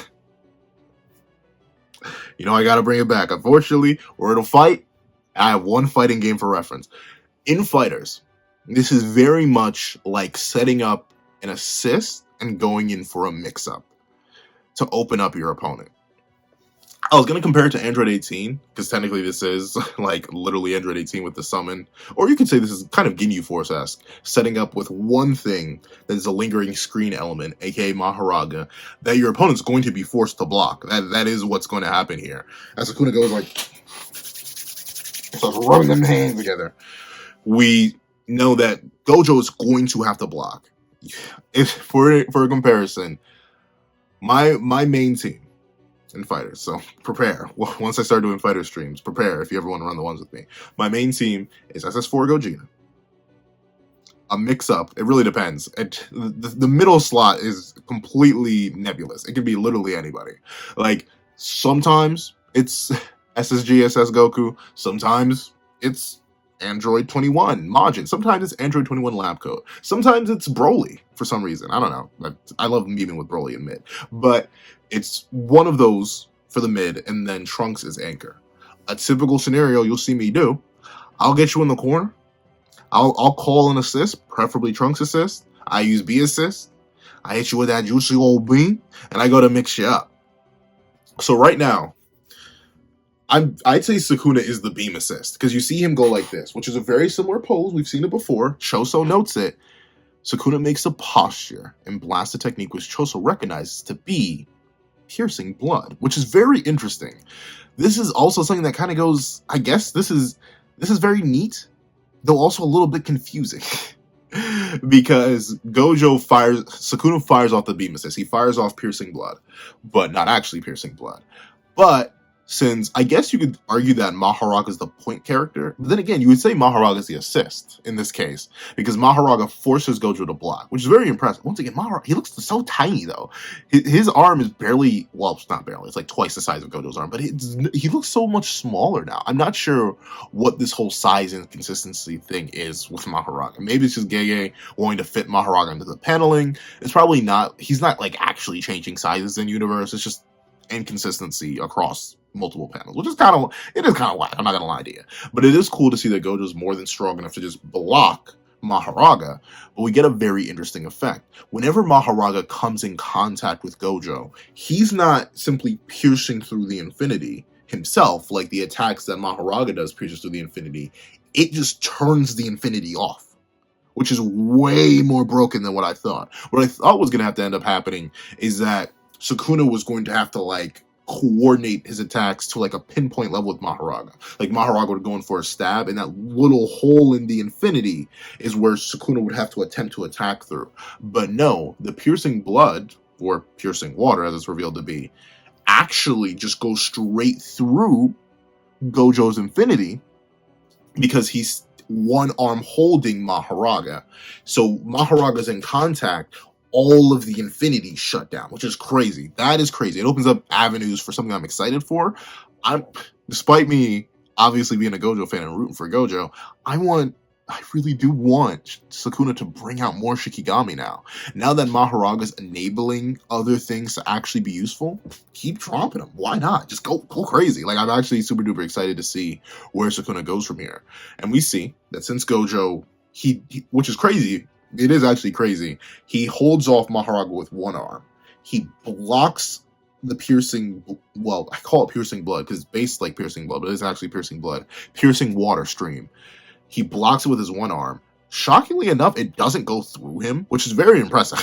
[SPEAKER 1] I gotta bring it back. Unfortunately, we're in a fight. I have one fighting game for reference. In Fighters, this is very much like setting up an assist and going in for a mix-up to open up your opponent. I was going to compare it to Android 18, because technically this is like literally Android 18 with the summon. Or you could say this is kind of Ginyu Force-esque, setting up with one thing that is a lingering screen element, aka Mahoraga, that your opponent's going to be forced to block. That is what's going to happen here. As Sukuna goes like, starts rubbing them hands together, we know that Gojo is going to have to block. If for a comparison, my main team in Fighters, so prepare. Once I start doing Fighter streams, prepare if you ever want to run the ones with me. My main team is SS4 Gogeta. A mix-up, it really depends. The middle slot is completely nebulous. It can be literally anybody. Like, sometimes it's SSG, SS Goku. Sometimes it's Android 21 Majin. Sometimes it's Android 21 Lab Coat. Sometimes it's Broly for some reason. I don't know. I love memeing with Broly in mid. But it's one of those for the mid, and then Trunks is anchor. A typical scenario you'll see me do, I'll get you in the corner. I'll call an assist, preferably Trunks assist. I use B assist. I hit you with that juicy old beam, and I go to mix you up. So right now, I'd say Sukuna is the beam assist, because you see him go like this, which is a very similar pose. We've seen it before. Choso notes it. Sukuna makes a posture and blasts a technique which Choso recognizes to be piercing blood, which is very interesting. This is also something that kind of goes, I guess this is very neat, though also a little bit confusing. Because Sukuna fires off the beam assist. He fires off piercing blood, but not actually piercing blood. But since I guess you could argue that Mahoraga is the point character, but then again, you would say Mahoraga is the assist in this case, because Mahoraga forces Gojo to block, which is very impressive. Once again, Mahoraga, he looks so tiny though. His arm is barely, well, it's not barely, it's like twice the size of Gojo's arm, but he looks so much smaller now. I'm not sure what this whole size and consistency thing is with Mahoraga. Maybe it's just Gege wanting to fit Mahoraga into the paneling. It's probably not, he's not like actually changing sizes in universe. It's just inconsistency across multiple panels, which is kind of whack. I'm not gonna lie to you, but it is cool to see that Gojo's more than strong enough to just block Mahoraga. But we get a very interesting effect whenever Mahoraga comes in contact with Gojo. He's not simply piercing through the infinity himself, like the attacks that Mahoraga does pierces through the infinity. It just turns the infinity off, which is way more broken than what I thought. What I thought was gonna have to end up happening is that Sukuna was going to have to like coordinate his attacks to like a pinpoint level with Mahoraga. Like Mahoraga would go in for a stab, and that little hole in the infinity is where Sukuna would have to attempt to attack through. But no, the piercing blood, or piercing water as it's revealed to be, actually just goes straight through Gojo's infinity, because he's one arm holding Mahoraga. So Mahoraga's in contact, all of the infinity shut down, which is crazy. That is crazy. It opens up avenues for something I'm excited for. Despite me obviously being a Gojo fan and rooting for Gojo, I really do want Sukuna to bring out more Shikigami now. Now that Mahoraga's enabling other things to actually be useful, keep dropping them. Why not? Just go crazy. Like, I'm actually super duper excited to see where Sukuna goes from here. And we see that since Gojo, he which is crazy, it is actually crazy, he holds off Mahoraga with one arm. He blocks the piercing, well, I call it piercing blood because it's based like piercing blood, but it's actually piercing blood, piercing water stream. He blocks it with his one arm. Shockingly enough, it doesn't go through him, which is very impressive.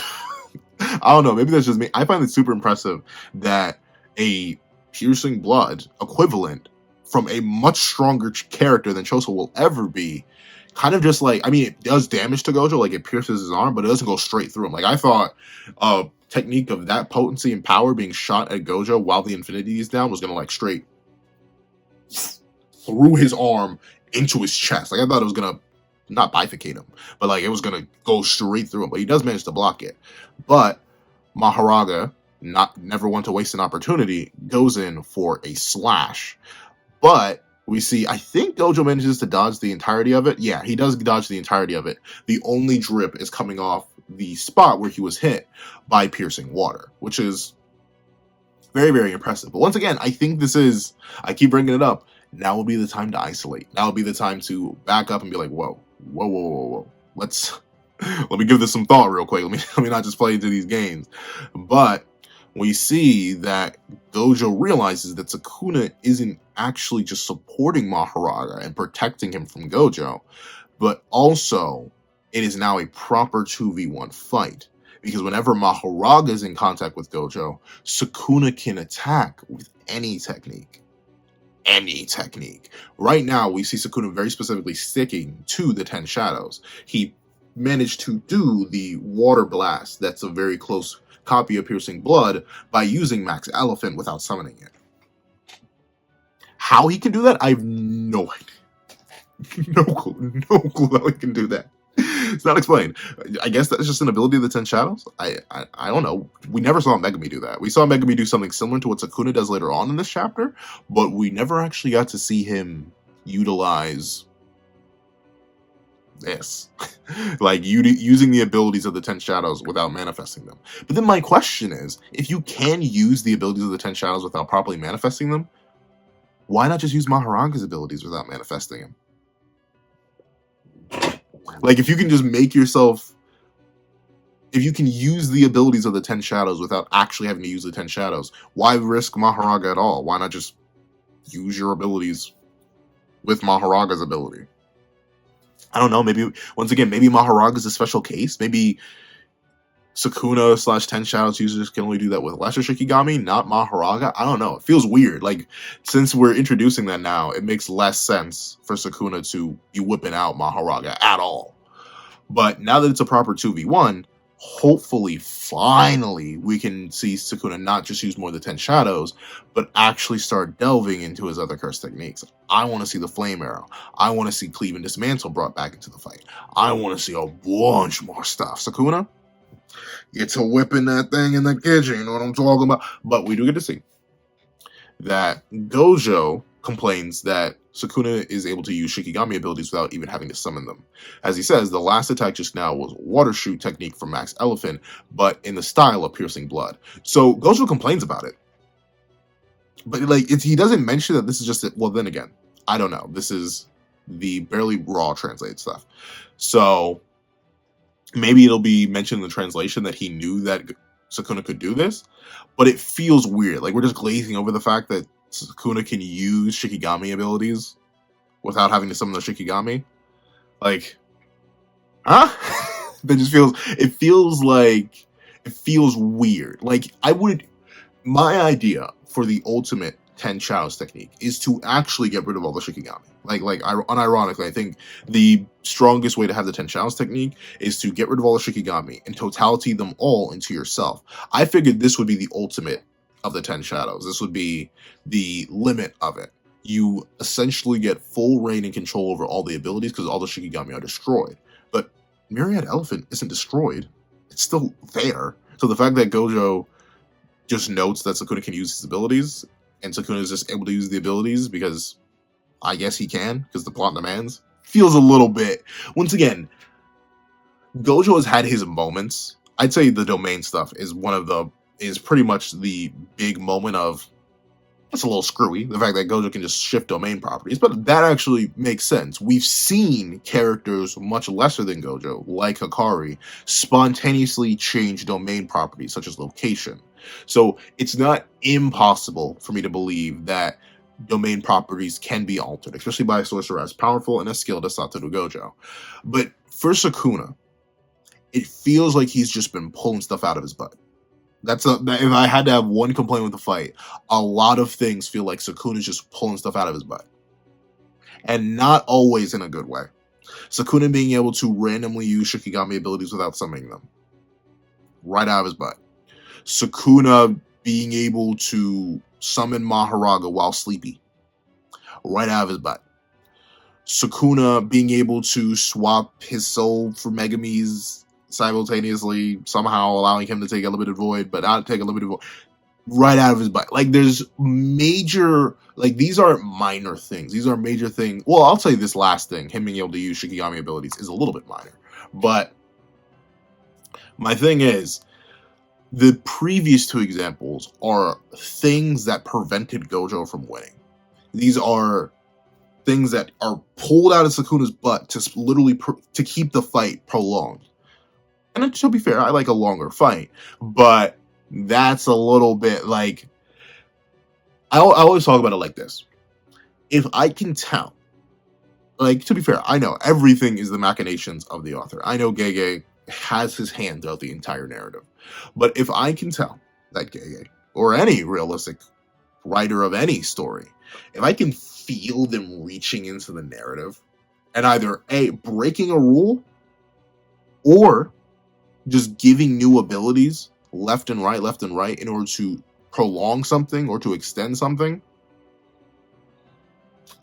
[SPEAKER 1] I don't know, maybe that's just me. I find it super impressive that a piercing blood equivalent from a much stronger character than Choso will ever be, kind of just like, I mean, it does damage to Gojo, like it pierces his arm, but it doesn't go straight through him. Like, I thought a technique of that potency and power being shot at Gojo while the infinity is down was gonna like straight through his arm into his chest. Like, I thought it was gonna not bifurcate him, but like it was gonna go straight through him. But he does manage to block it. But Mahoraga, never want to waste an opportunity, goes in for a slash. But we see, I think Gojo manages to dodge the entirety of it. Yeah, he does dodge the entirety of it. The only drip is coming off the spot where he was hit by piercing water, which is very, very impressive. But once again, I think this is, I keep bringing it up, now would be the time to isolate. Now would be the time to back up and be like, whoa. Let me give this some thought real quick. Let me not just play into these games. But we see that Gojo realizes that Sukuna isn't actually just supporting Mahoraga and protecting him from Gojo, but also it is now a proper 2v1 fight. Because whenever Mahoraga is in contact with Gojo, Sukuna can attack with any technique. Any technique. Right now, we see Sukuna very specifically sticking to the 10 shadows. He managed to do the water blast, that's a very close copy of Piercing Blood, by using Max Elephant without summoning it. How he can do that, I have no idea. No clue how he can do that. It's not explained. I guess that's just an ability of the 10 shadows. I don't know. We never saw Megami do that. We saw Megami do something similar to what Sukuna does later on in this chapter, but we never actually got to see him utilize this. Like, using the abilities of the 10 shadows without manifesting them. But then my question is, if you can use the abilities of the 10 shadows without properly manifesting them, why not just use Mahoraga's abilities without manifesting them? Like, if you can just make yourself, if you can use the abilities of the 10 shadows without actually having to use the 10 shadows, why risk Mahoraga at all? Why not just use your abilities with Mahoraga's ability? I don't know, maybe, once again, maybe Mahoraga's a special case. Maybe Sukuna / 10 shadows users can only do that with lesser Shikigami, not Mahoraga. I don't know. It feels weird. Like, since we're introducing that now, it makes less sense for Sukuna to be whipping out Mahoraga at all. But now that it's a proper 2v1, hopefully, finally, we can see Sukuna not just use more of the 10 shadows, but actually start delving into his other curse techniques. I want to see the Flame Arrow. I want to see Cleave and Dismantle brought back into the fight. I want to see a bunch more stuff. Sukuna, get to whipping that thing in the kitchen, you know what I'm talking about? But we do get to see that Gojo complains that Sukuna is able to use Shikigami abilities without even having to summon them. As he says, the last attack just now was Water Shoot technique from Max Elephant, but in the style of Piercing Blood. So Gojo complains about it. But like, he doesn't mention that this is just, well, then again, I don't know. This is the barely raw translated stuff. So maybe it'll be mentioned in the translation that he knew that Sukuna could do this, but it feels weird. Like, we're just glazing over the fact that Sukuna can use Shikigami abilities without having to summon the Shikigami. Like, huh? It feels weird. Like, my idea for the ultimate 10 shadows technique is to actually get rid of all the Shikigami. Like unironically, I think the strongest way to have the 10 shadows technique is to get rid of all the Shikigami and totality them all into yourself. I figured this would be the ultimate of the 10 shadows. This would be the limit of it. You essentially get full reign and control over all the abilities because all the Shikigami are destroyed. But Myriad Elephant isn't destroyed. It's still there. So the fact that Gojo just notes that Sukuna can use his abilities, and Sukuna is just able to use the abilities because I guess he can, because the plot demands, feels a little bit... Once again, Gojo has had his moments. I'd say the domain stuff is pretty much the big moment of, it's a little screwy, the fact that Gojo can just shift domain properties, but that actually makes sense. We've seen characters much lesser than Gojo, like Hikari, spontaneously change domain properties, such as location. So it's not impossible for me to believe that domain properties can be altered, especially by a sorcerer as powerful and as skilled as Satoru Gojo. But for Sukuna, it feels like he's just been pulling stuff out of his butt. If I had to have one complaint with the fight, a lot of things feel like Sukuna's just pulling stuff out of his butt. And not always in a good way. Sukuna being able to randomly use Shikigami abilities without summoning them. Right out of his butt. Sukuna being able to summon Mahoraga while sleepy. right out of his butt. Sukuna being able to swap his soul for Megami's simultaneously, somehow allowing him to take Unlimited Void, but not take Unlimited Void, right out of his butt. Like, there's major, like, these aren't minor things. These are major things. Well, I'll tell you this last thing, him being able to use Shikigami abilities is a little bit minor. But my thing is, the previous two examples are things that prevented Gojo from winning. These are things that are pulled out of Sukuna's butt to literally to keep the fight prolonged. And to be fair, I like a longer fight, but that's a little bit like, I always talk about it like this. If I can tell, like, to be fair, I know everything is the machinations of the author. I know Gege has his hand throughout the entire narrative. But if I can tell that Gege, or any realistic writer of any story, if I can feel them reaching into the narrative and either A, breaking a rule, or just giving new abilities left and right in order to prolong something or to extend something,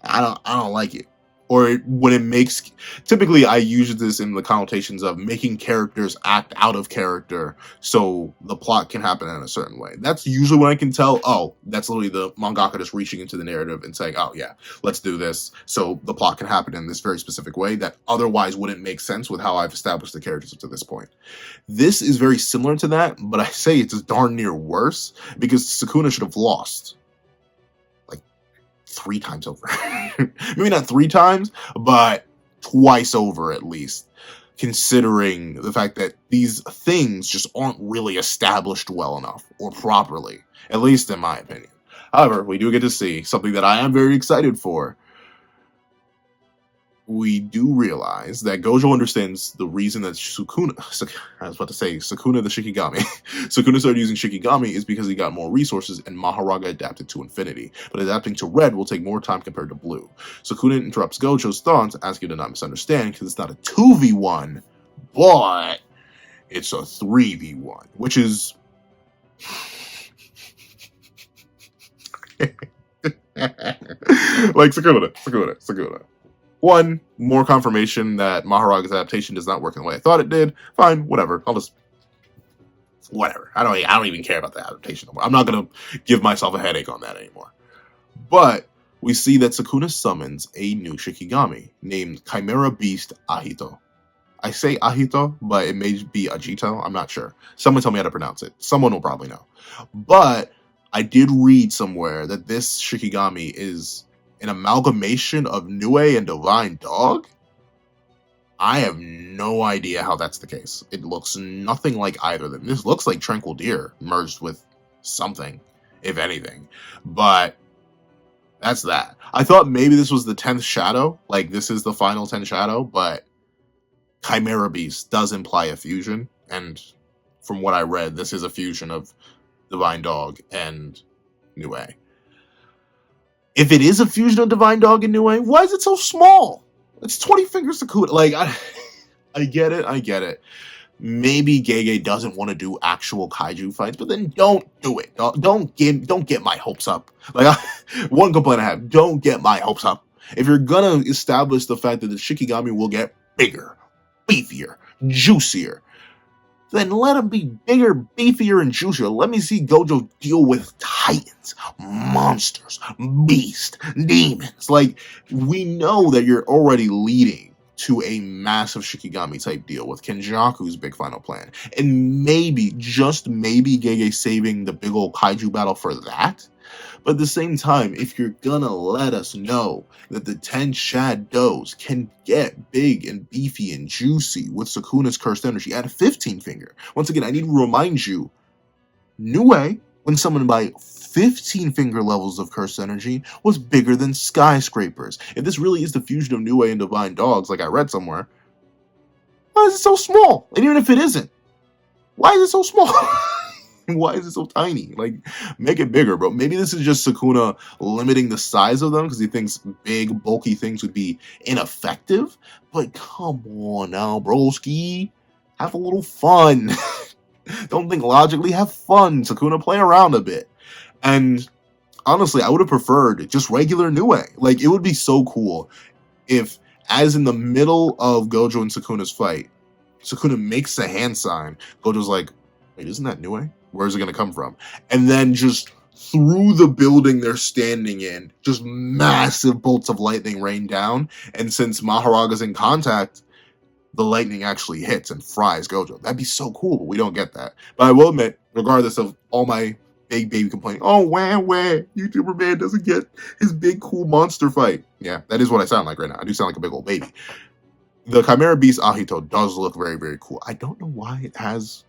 [SPEAKER 1] I don't like it. Or when it makes, typically I use this in the connotations of making characters act out of character so the plot can happen in a certain way. That's usually when I can tell, oh, that's literally the mangaka just reaching into the narrative and saying, oh yeah, let's do this so the plot can happen in this very specific way that otherwise wouldn't make sense with how I've established the characters up to this point. This is very similar to that, but I say it's darn near worse because Sukuna should have lost 3 times over. Maybe not 3 times, but twice over at least, considering the fact that these things just aren't really established well enough or properly, at least in my opinion. However, we do get to see something that I am very excited for. We do realize that Gojo understands the reason that Sukuna the Shikigami. Sukuna started using Shikigami is because he got more resources and Mahoraga adapted to Infinity. But adapting to Red will take more time compared to Blue. Sukuna interrupts Gojo's thoughts, asking you to not misunderstand because it's not a 2v1, but it's a 3v1, which is... like Sukuna. One, more confirmation that Mahoraga's adaptation does not work in the way I thought it did. Fine, whatever. Whatever. I don't even care about the adaptation anymore. I'm not gonna give myself a headache on that anymore. But we see that Sukuna summons a new Shikigami named Chimera Beast Agito. I say Agito, but it may be Agito. I'm not sure. Someone tell me how to pronounce it. Someone will probably know. But I did read somewhere that this Shikigami is an amalgamation of Nue and Divine Dog? I have no idea how that's the case. It looks nothing like either of them. This looks like Tranquil Deer merged with something, if anything. But that's that. I thought maybe this was the 10th shadow, like this is the final 10th shadow, but Chimera Beast does imply a fusion, and from what I read, this is a fusion of Divine Dog and Nue. If it is a fusion of Divine Dog and Nue, why is it so small? It's 20 fingers Sukuna. Like, I get it. Maybe Gege doesn't want to do actual kaiju fights, but then don't do it. Don't get my hopes up. Like, one complaint I have, don't get my hopes up. If you're gonna establish the fact that the Shikigami will get bigger, beefier, juicier, then let him be bigger, beefier, and juicier. Let me see Gojo deal with titans, monsters, beasts, demons. Like, we know that you're already leading to a massive Shikigami type deal with Kenjaku's big final plan. And maybe, just maybe, Gege saving the big old kaiju battle for that. But at the same time, if you're gonna let us know that the 10 shadows can get big and beefy and juicy with Sukuna's cursed energy at a 15 finger. Once again, I need to remind you, Nue, when summoned by 15 finger levels of cursed energy, was bigger than skyscrapers. If this really is the fusion of Nue and Divine Dogs, like I read somewhere, why is it so small? And even if it isn't, why is it so small? Why is it so tiny? Like, make it bigger, bro. Maybe this is just Sukuna limiting the size of them because he thinks big, bulky things would be ineffective. But come on now, broski. Have a little fun. Don't think logically. Have fun. Sukuna, play around a bit. And honestly, I would have preferred just regular Nue. Like, it would be so cool if, as in the middle of Gojo and Sukuna's fight, Sukuna makes a hand sign. Gojo's like, wait, isn't that Nue? Where's it going to come from? And then just through the building they're standing in, just massive bolts of lightning rain down. And since Maharaga's in contact, the lightning actually hits and fries Gojo. That'd be so cool, but we don't get that. But I will admit, regardless of all my big baby complaining, oh, wah, YouTuber man doesn't get his big cool monster fight. Yeah, that is what I sound like right now. I do sound like a big old baby. The Chimera Beast Agito does look very, very cool. I don't know why it has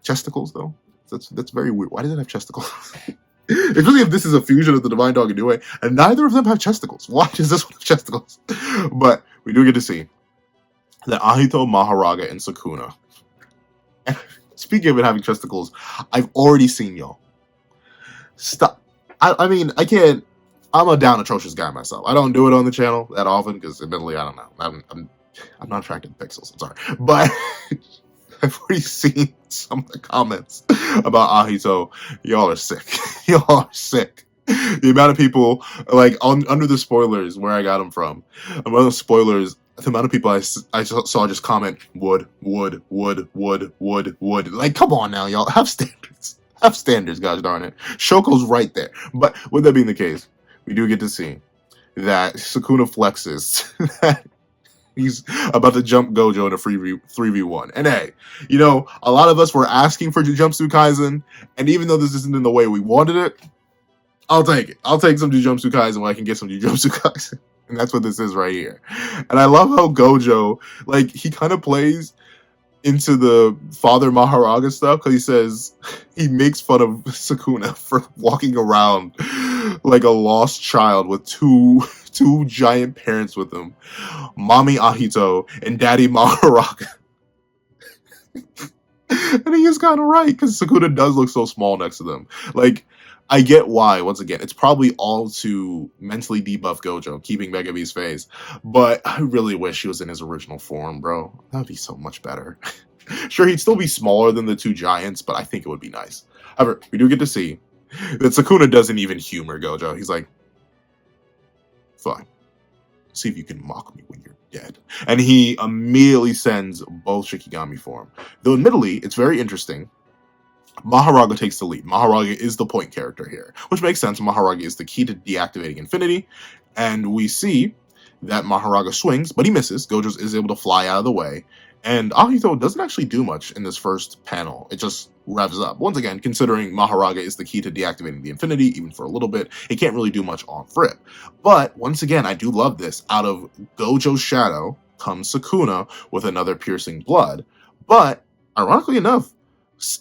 [SPEAKER 1] chesticles, though. That's very weird. Why does it have chesticles? Especially if this is a fusion of the Divine Dog and Nue, and neither of them have chesticles. Why does this one have chesticles? But we do get to see that Agito, Mahoraga, and Sukuna. Speaking of it having chesticles, I've already seen y'all. Stop. I mean, I can't. I'm a down atrocious guy myself. I don't do it on the channel that often because, admittedly, I don't know. I'm not attracted to pixels. I'm sorry, but I've already seen some of the comments about Agito. Y'all are sick. Y'all are sick. The amount of people, like, under the spoilers where I got them from, among the spoilers, the amount of people I saw just comment, wood. Like, come on now, y'all. Have standards. Have standards, gosh darn it. Shoko's right there. But with that being the case, we do get to see that Sukuna flexes that he's about to jump Gojo in a 3v1. And hey, you know, a lot of us were asking for Jujutsu Kaisen, and even though this isn't in the way we wanted it, I'll take it. I'll take some Jujumpsu Kaisen when I can get some Jujutsu Kaisen. And that's what this is right here. And I love how Gojo, like, he kind of plays into the Father Mahoraga stuff, because he says, he makes fun of Sukuna for walking around like a lost child with two giant parents with him. Mommy Agito and Daddy Mahoraga. And he is kind of right, because Sukuna does look so small next to them. Like, I get why, once again, it's probably all to mentally debuff Gojo, keeping Megabee's face, but I really wish he was in his original form, bro. That'd be so much better. Sure, he'd still be smaller than the two giants, but I think it would be nice. However, we do get to see that Sukuna doesn't even humor Gojo. He's like, fine. See if you can mock me when you're dead. And he immediately sends both Shikigami for him. Though admittedly, it's very interesting. Mahoraga takes the lead. Mahoraga is the point character here, which makes sense. Mahoraga is the key to deactivating Infinity, and we see that Mahoraga swings, but he misses. Gojo is able to fly out of the way, and Agito doesn't actually do much in this first panel. It just revs up. Once again, considering Mahoraga is the key to deactivating the Infinity, even for a little bit, it can't really do much on Frip. But once again, I do love this. Out of Gojo's shadow comes Sukuna with another piercing blood, but ironically enough,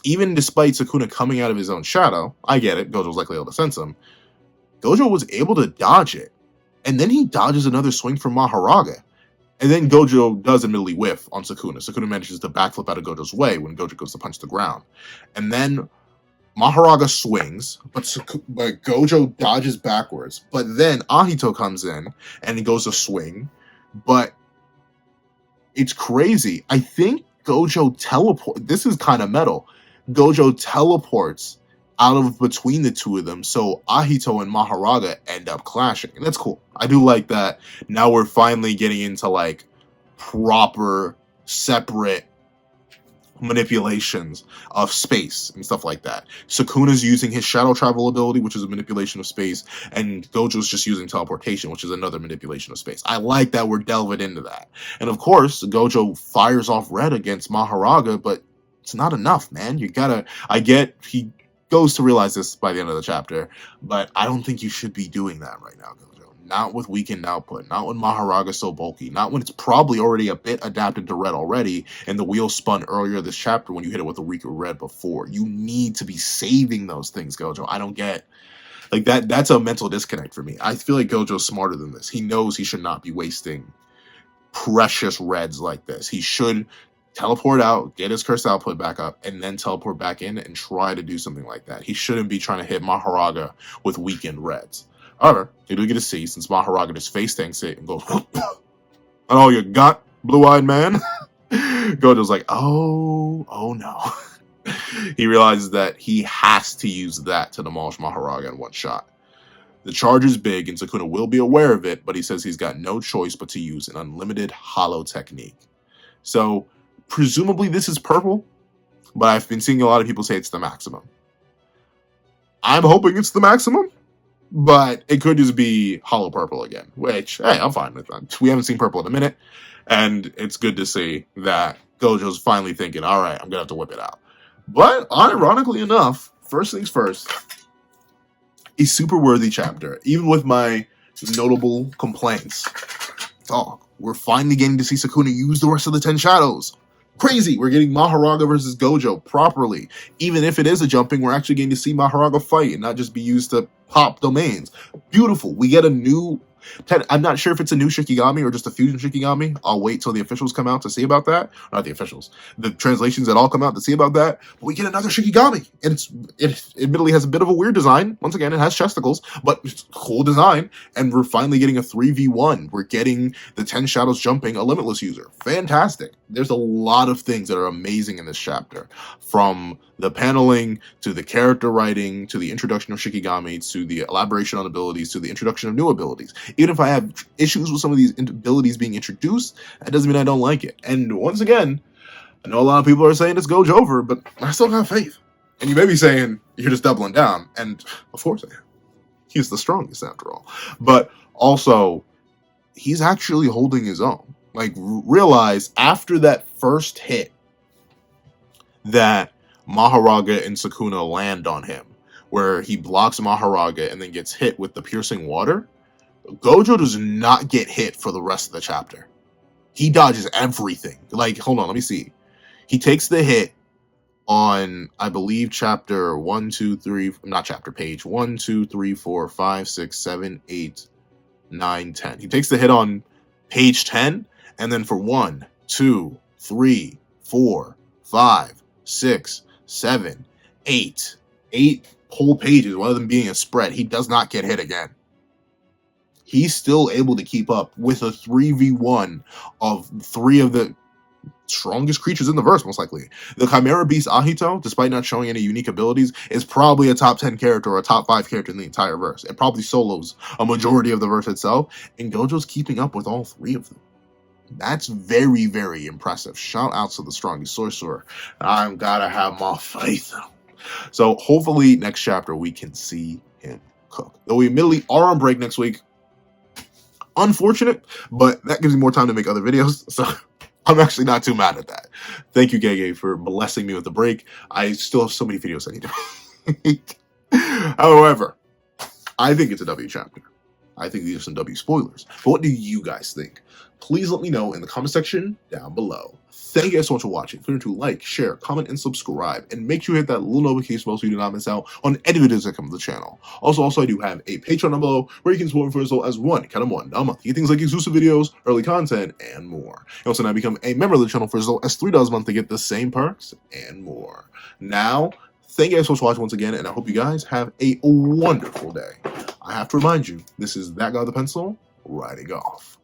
[SPEAKER 1] even despite Sukuna coming out of his own shadow, I get it, Gojo was likely able to sense him, Gojo was able to dodge it. And then he dodges another swing from Mahoraga. And then Gojo does admittedly whiff on Sukuna. Sukuna manages to backflip out of Gojo's way when Gojo goes to punch the ground. And then Mahoraga swings, but Gojo dodges backwards. But then Agito comes in and he goes to swing. But it's crazy. I think Gojo teleports. This is kind of metal. Gojo teleports out of between the two of them, so Agito and Mahoraga end up clashing. And that's cool. I do like that. Now we're finally getting into like proper, separate manipulations of space and stuff like that. Sukuna's using his shadow travel ability, which is a manipulation of space, and Gojo's just using teleportation, which is another manipulation of space. I like that we're delving into that. And of course, Gojo fires off red against Mahoraga, but it's not enough, man. You gotta, I get he goes to realize this by the end of the chapter, but I don't think you should be doing that right now, Gojo. Not with weakened output, not when Mahoraga's so bulky, not when it's probably already a bit adapted to red already, and the wheel spun earlier this chapter when you hit it with a weaker red before. You need to be saving those things, Gojo. I don't get, like, that's a mental disconnect for me. I feel like Gojo's smarter than this. He knows he should not be wasting precious reds like this. He should teleport out, get his cursed output back up, and then teleport back in and try to do something like that. He shouldn't be trying to hit Mahoraga with weakened reds. However, you do get to see, since Mahoraga just face tanks it and goes, oh, you got, blue-eyed man? Gojo's like, oh no. He realizes that he has to use that to demolish Mahoraga in one shot. The charge is big, and Sukuna will be aware of it, but he says he's got no choice but to use an unlimited hollow technique. So, presumably this is purple, but I've been seeing a lot of people say it's the maximum. I'm hoping it's the maximum, but it could just be hollow purple again, which, hey, I'm fine with that. We haven't seen purple in a minute, and it's good to see that Gojo's finally thinking, all right, I'm going to have to whip it out. But, ironically enough, first things first, a super worthy chapter, even with my notable complaints. Dog, we're finally getting to see Sukuna use the rest of the 10 shadows. Crazy! We're getting Mahoraga versus Gojo properly. Even if it is a jumping, we're actually getting to see Mahoraga fight and not just be used to pop domains. Beautiful. We get a new... I'm not sure if it's a new Shikigami or just a fusion Shikigami. I'll wait till the officials come out to see about that. Not the officials. The translations that all come out to see about that. But we get another Shikigami. And it admittedly has a bit of a weird design. Once again, it has chesticles, but it's a cool design. And we're finally getting a 3v1. We're getting the 10 shadows jumping a limitless user. Fantastic. There's a lot of things that are amazing in this chapter. From the paneling, to the character writing, to the introduction of Shikigami, to the elaboration on abilities, to the introduction of new abilities. Even if I have issues with some of these abilities being introduced, that doesn't mean I don't like it. And once again, I know a lot of people are saying it's Gojo over, but I still have faith. And you may be saying, you're just doubling down. And of course I am. He's the strongest after all. But also, he's actually holding his own. Like, realize after that first hit that Mahoraga and Sukuna land on him, where he blocks Mahoraga and then gets hit with the piercing water, Gojo does not get hit for the rest of the chapter. He dodges everything. Like, hold on, let me see. He takes the hit on, I believe, chapter 1, 2, 3, not chapter, page 1, 2, 3, 4, 5, 6, 7, 8, 9, 10. He takes the hit on page 10, and then for 1, 2, 3, 4, 5, 6, 7, 8 whole pages, one of them being a spread, he does not get hit again. He's still able to keep up with a 3v1 of 3 of the strongest creatures in the verse, most likely. The Chimera Beast Agito, despite not showing any unique abilities, is probably a top 10 character or a top 5 character in the entire verse. It probably solos a majority of the verse itself, and Gojo's keeping up with all 3 of them. That's very, very impressive. Shout out to the strongest sorcerer. I've gotta have my faith. So hopefully next chapter we can see him cook. Though we admittedly are on break next week. Unfortunate, but that gives me more time to make other videos. So I'm actually not too mad at that. Thank you, Gege, for blessing me with the break. I still have so many videos I need to make. However, I think it's a W chapter. I think these are some W spoilers. But what do you guys think? Please let me know in the comment section down below. Thank you guys so much for watching. Feel free to like, share, comment, and subscribe. And make sure you hit that little notification bell so you do not miss out on any videos that come to the channel. Also, I do have a Patreon down below where you can support me for as low as one a month. You get things like exclusive videos, early content, and more. You also now become a member of the channel for as low as $3 a month to get the same perks and more. Now, thank you guys so much for watching once again, and I hope you guys have a wonderful day. I have to remind you, this is that guy with the pencil, writing off.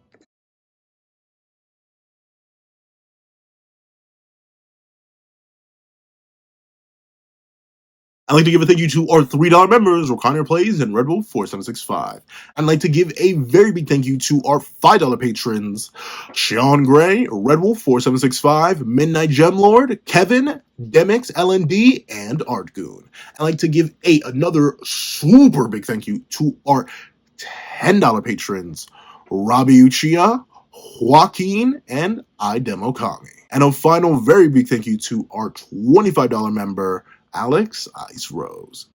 [SPEAKER 1] I'd like to give a thank you to our $3 members, Wakanda Plays and Red Wolf 4765. I'd like to give a very big thank you to our $5 patrons, Sean Gray, Red Wolf 4765, Midnight Gemlord, Kevin, Demix LND, and Art Goon. I'd like to give another super big thank you to our $10 patrons, Robbie Uchiha, Joaquin, and Idemokami. And a final very big thank you to our $25 member, Alex Ice Rose.